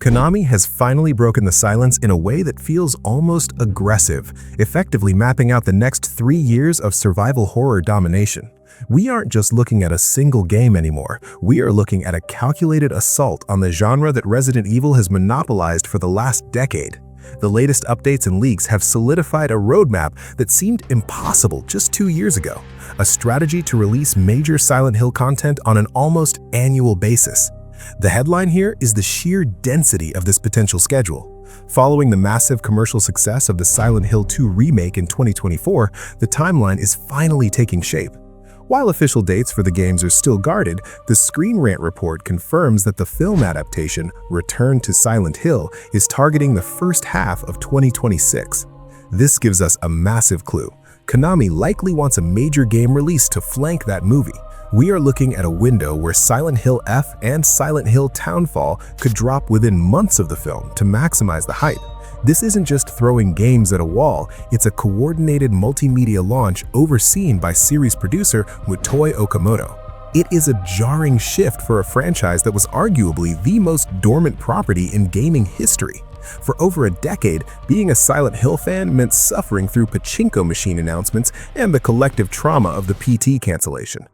Konami has finally broken the silence in a way that feels almost aggressive, effectively mapping out the next 3 years of survival horror domination. We aren't just looking at a single game anymore, we are looking at a calculated assault on the genre that Resident Evil has monopolized for the last decade. The latest updates and leaks have solidified a roadmap that seemed impossible just 2 years ago, a strategy to release major Silent Hill content on an almost annual basis. The headline here is the sheer density of this potential schedule. Following the massive commercial success of the Silent Hill 2 remake in 2024, the timeline is finally taking shape. While official dates for the games are still guarded, the Screen Rant report confirms that the film adaptation, Return to Silent Hill, is targeting the first half of 2026. This gives us a massive clue. Konami likely wants a major game release to flank that movie. We are looking at a window where Silent Hill F and Silent Hill Townfall could drop within months of the film to maximize the hype. This isn't just throwing games at a wall, it's a coordinated multimedia launch overseen by series producer Mutoi Okamoto. It is a jarring shift for a franchise that was arguably the most dormant property in gaming history. For over a decade, being a Silent Hill fan meant suffering through pachinko machine announcements and the collective trauma of the PT cancellation.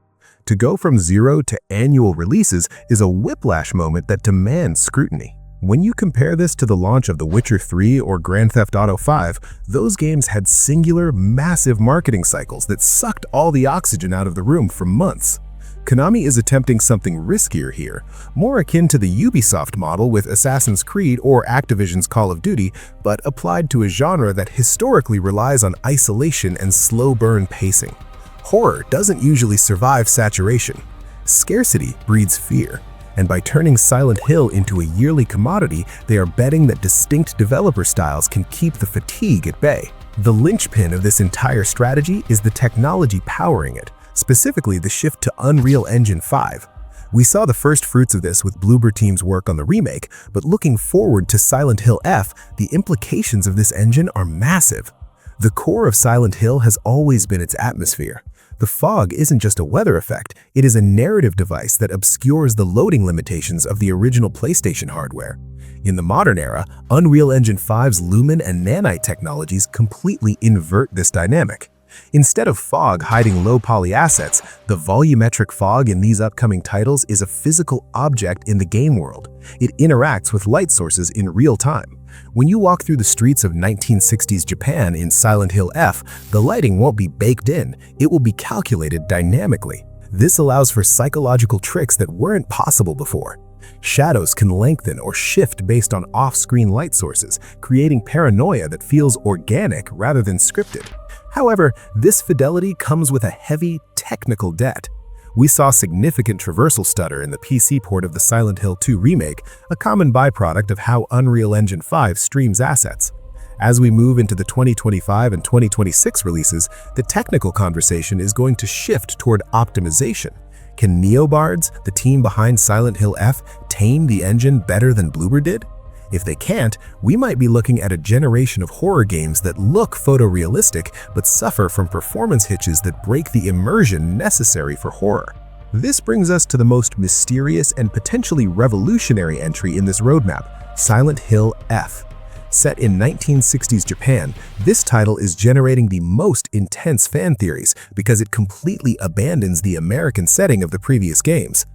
To go from zero to annual releases is a whiplash moment that demands scrutiny. When you compare this to the launch of The Witcher 3 or Grand Theft Auto 5, those games had singular, massive marketing cycles that sucked all the oxygen out of the room for months. Konami is attempting something riskier here, more akin to the Ubisoft model with Assassin's Creed or Activision's Call of Duty, but applied to a genre that historically relies on isolation and slow burn pacing. Horror doesn't usually survive saturation. Scarcity breeds fear. And by turning Silent Hill into a yearly commodity, they are betting that distinct developer styles can keep the fatigue at bay. The linchpin of this entire strategy is the technology powering it, specifically the shift to Unreal Engine 5. We saw the first fruits of this with Bloober Team's work on the remake, but looking forward to Silent Hill F, the implications of this engine are massive. The core of Silent Hill has always been its atmosphere. The fog isn't just a weather effect, it is a narrative device that obscures the loading limitations of the original PlayStation hardware. In the modern era, Unreal Engine 5's Lumen and Nanite technologies completely invert this dynamic. Instead of fog hiding low-poly assets, the volumetric fog in these upcoming titles is a physical object in the game world. It interacts with light sources in real time. When you walk through the streets of 1960s Japan in Silent Hill F, the lighting won't be baked in, it will be calculated dynamically. This allows for psychological tricks that weren't possible before. Shadows can lengthen or shift based on off-screen light sources, creating paranoia that feels organic rather than scripted. However, this fidelity comes with a heavy technical debt. We saw significant traversal stutter in the PC port of the Silent Hill 2 remake, a common byproduct of how Unreal Engine 5 streams assets. As we move into the 2025 and 2026 releases, the technical conversation is going to shift toward optimization. Can Neobards, the team behind Silent Hill F, tame the engine better than Bloober did? If they can't, we might be looking at a generation of horror games that look photorealistic but suffer from performance hitches that break the immersion necessary for horror. This brings us to the most mysterious and potentially revolutionary entry in this roadmap, Silent Hill F. Set in 1960s Japan, this title is generating the most intense fan theories because it completely abandons the American setting of the previous games.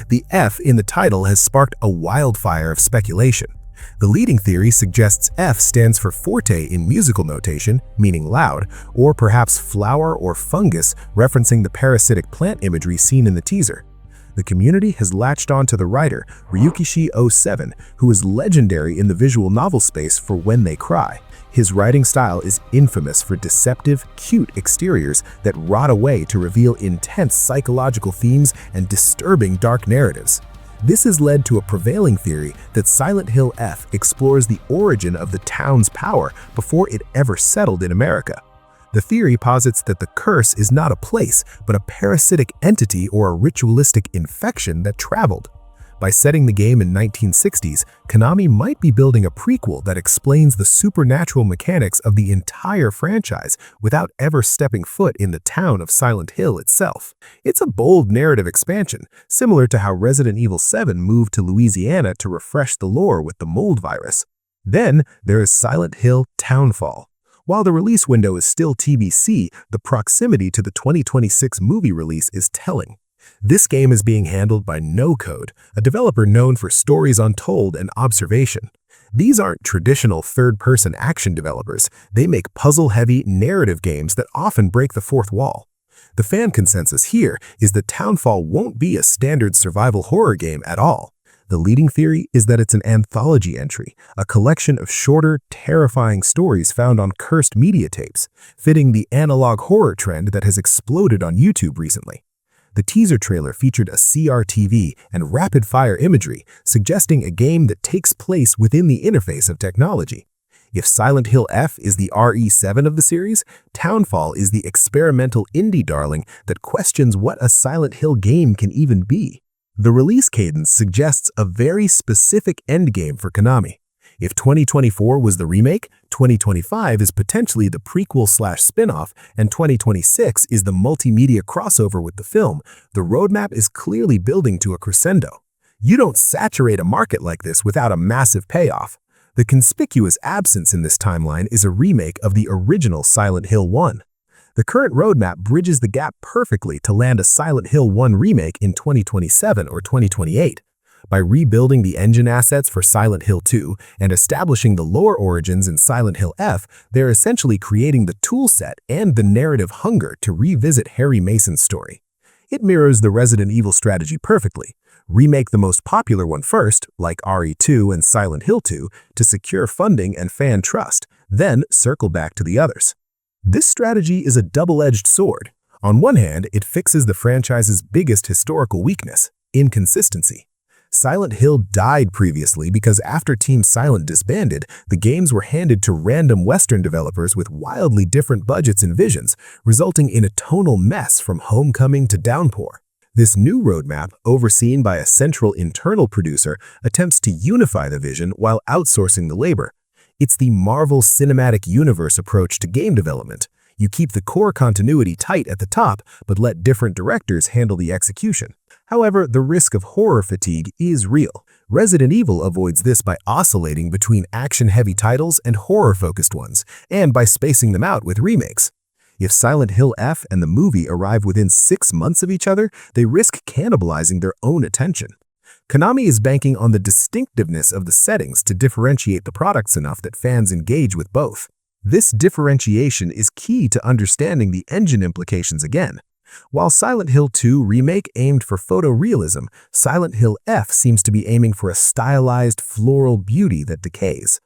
The F in the title has sparked a wildfire of speculation. The leading theory suggests F stands for forte in musical notation, meaning loud, or perhaps flower or fungus, referencing the parasitic plant imagery seen in the teaser. The community has latched on to the writer, Ryukishi07, who is legendary in the visual novel space for When They Cry. His writing style is infamous for deceptive, cute exteriors that rot away to reveal intense psychological themes and disturbing dark narratives. This has led to a prevailing theory that Silent Hill F explores the origin of the town's power before it ever settled in America. The theory posits that the curse is not a place, but a parasitic entity or a ritualistic infection that traveled. By setting the game in 1960s, Konami might be building a prequel that explains the supernatural mechanics of the entire franchise without ever stepping foot in the town of Silent Hill itself. It's a bold narrative expansion, similar to how Resident Evil 7 moved to Louisiana to refresh the lore with the mold virus. Then there is Silent Hill Townfall. While the release window is still TBC, the proximity to the 2026 movie release is telling. This game is being handled by No Code, a developer known for stories untold and observation. These aren't traditional third-person action developers. They make puzzle-heavy, narrative games that often break the fourth wall. The fan consensus here is that Townfall won't be a standard survival horror game at all. The leading theory is that it's an anthology entry, a collection of shorter, terrifying stories found on cursed media tapes, fitting the analog horror trend that has exploded on YouTube recently. The teaser trailer featured a CRTV and rapid-fire imagery, suggesting a game that takes place within the interface of technology. If Silent Hill F is the RE7 of the series, Townfall is the experimental indie darling that questions what a Silent Hill game can even be. The release cadence suggests a very specific endgame for Konami. If 2024 was the remake, 2025 is potentially the prequel/spin-off, and 2026 is the multimedia crossover with the film. The roadmap is clearly building to a crescendo. You don't saturate a market like this without a massive payoff. The conspicuous absence in this timeline is a remake of the original Silent Hill 1. The current roadmap bridges the gap perfectly to land a Silent Hill 1 remake in 2027 or 2028. By rebuilding the engine assets for Silent Hill 2 and establishing the lore origins in Silent Hill F, they're essentially creating the toolset and the narrative hunger to revisit Harry Mason's story. It mirrors the Resident Evil strategy perfectly. Remake the most popular one first, like RE2 and Silent Hill 2, to secure funding and fan trust, then circle back to the others. This strategy is a double-edged sword. On one hand, it fixes the franchise's biggest historical weakness, inconsistency. Silent Hill died previously because after Team Silent disbanded, the games were handed to random Western developers with wildly different budgets and visions, resulting in a tonal mess from Homecoming to Downpour. This new roadmap, overseen by a central internal producer, attempts to unify the vision while outsourcing the labor. It's the Marvel Cinematic Universe approach to game development. You keep the core continuity tight at the top, but let different directors handle the execution. However, the risk of horror fatigue is real. Resident Evil avoids this by oscillating between action-heavy titles and horror-focused ones, and by spacing them out with remakes. If Silent Hill F and the movie arrive within 6 months of each other, they risk cannibalizing their own attention. Konami is banking on the distinctiveness of the settings to differentiate the products enough that fans engage with both. This differentiation is key to understanding the engine implications again. While Silent Hill 2 Remake aimed for photorealism, Silent Hill F seems to be aiming for a stylized, floral beauty that decays.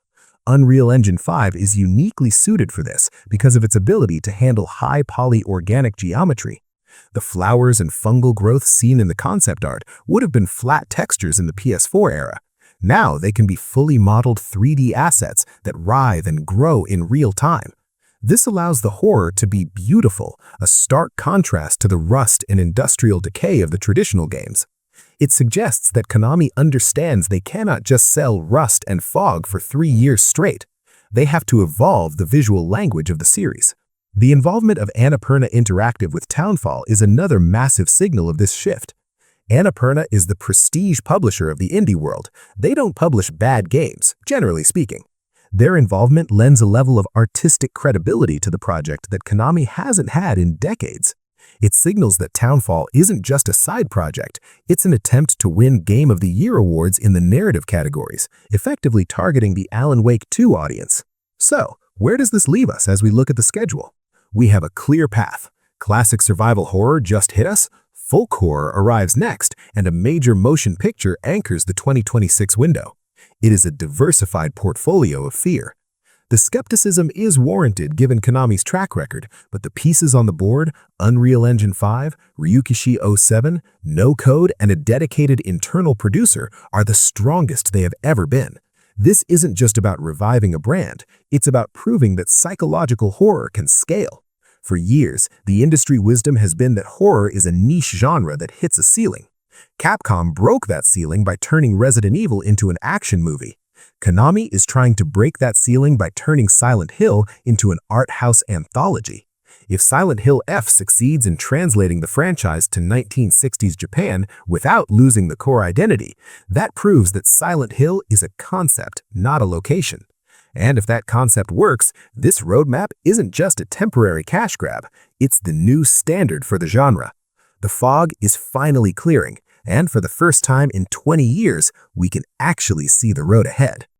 Unreal Engine 5 is uniquely suited for this because of its ability to handle high-poly organic geometry. The flowers and fungal growth seen in the concept art would have been flat textures in the PS4 era. Now they can be fully modeled 3D assets that writhe and grow in real time. This allows the horror to be beautiful, a stark contrast to the rust and industrial decay of the traditional games. It suggests that Konami understands they cannot just sell rust and fog for 3 years straight. They have to evolve the visual language of the series. The involvement of Annapurna Interactive with Townfall is another massive signal of this shift. Annapurna is the prestige publisher of the indie world. They don't publish bad games, generally speaking. Their involvement lends a level of artistic credibility to the project that Konami hasn't had in decades. It signals that Townfall isn't just a side project, it's an attempt to win Game of the Year awards in the narrative categories, effectively targeting the Alan Wake 2 audience. So, where does this leave us as we look at the schedule? We have a clear path. Classic survival horror just hit us, folk horror arrives next, and a major motion picture anchors the 2026 window. It is a diversified portfolio of fear. The skepticism is warranted given Konami's track record, but the pieces on the board, Unreal Engine 5, Ryukishi 07, No Code, and a dedicated internal producer are the strongest they have ever been. This isn't just about reviving a brand, it's about proving that psychological horror can scale. For years, the industry wisdom has been that horror is a niche genre that hits a ceiling. Capcom broke that ceiling by turning Resident Evil into an action movie. Konami is trying to break that ceiling by turning Silent Hill into an art house anthology. If Silent Hill F succeeds in translating the franchise to 1960s Japan without losing the core identity, that proves that Silent Hill is a concept, not a location. And if that concept works, this roadmap isn't just a temporary cash grab, it's the new standard for the genre. The fog is finally clearing, and for the first time in 20 years, we can actually see the road ahead.